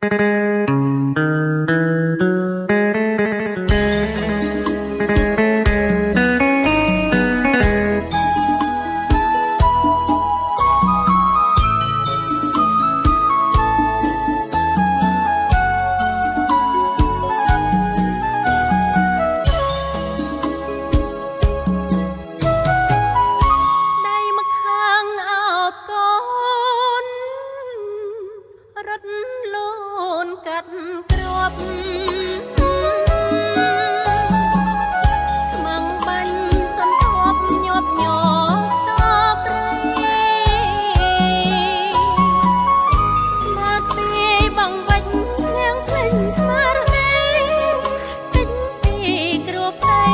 រត់លូនកាត់គ្រាប់ខ្មាំងបាញ់សន្ទប់ញាប់ញ័រតព្រៃស្មាស្ពាយបងវិញលៀងភ្លេងស្មារតីទិញពីគ្រួផ្ទៃ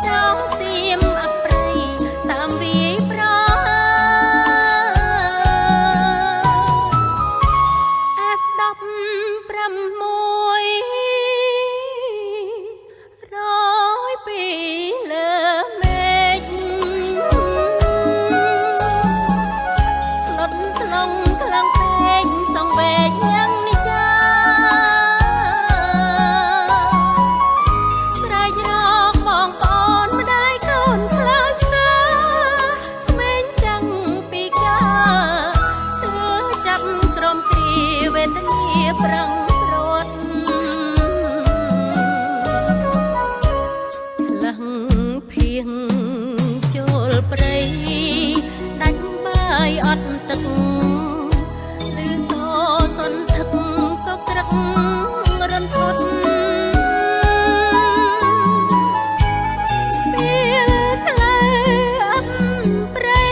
ចោលសៀមអព្រៃតាមវាយប្រប្រាំងរត់ខ្លាំងភៀងចូលព្រៃដាច់បាយអត់ទឹកឬសសន្ធឹកក៏ក្រឹករន្ធត់ពេលខ្លះអត់ព្រៃ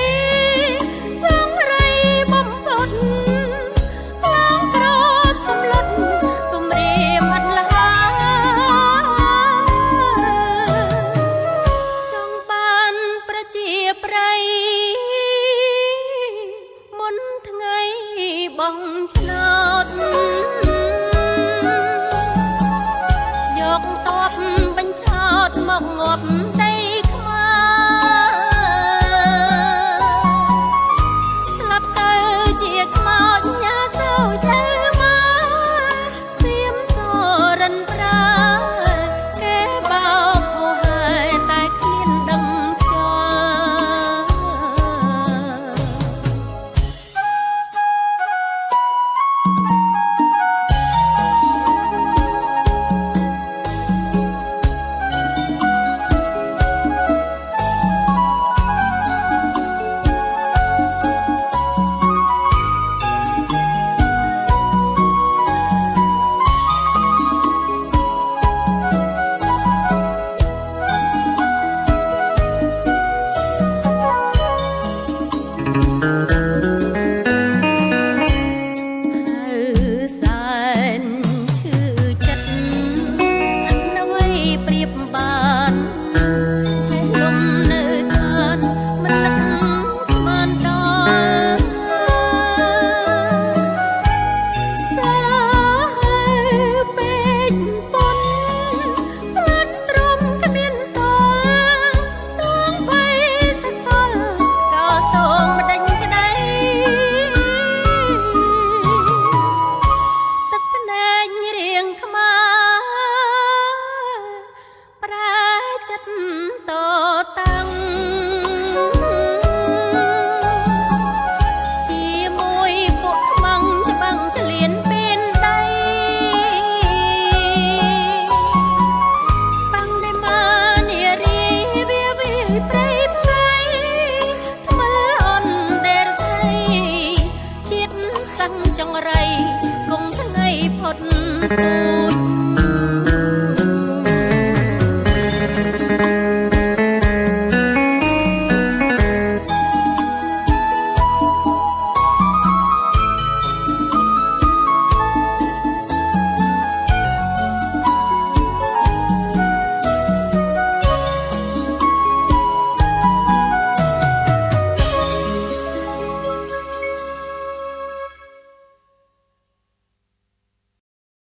ចង់រៃបំផុតសំឡុតគំរាមអត់លាចង់បានប្រជាប្រិយមុនថ្ងៃបងឆ្នោតយកតបបញ្ឆោតមកងាប់ដីខ្មែរស្លាប់ទៅជាខ្មែរ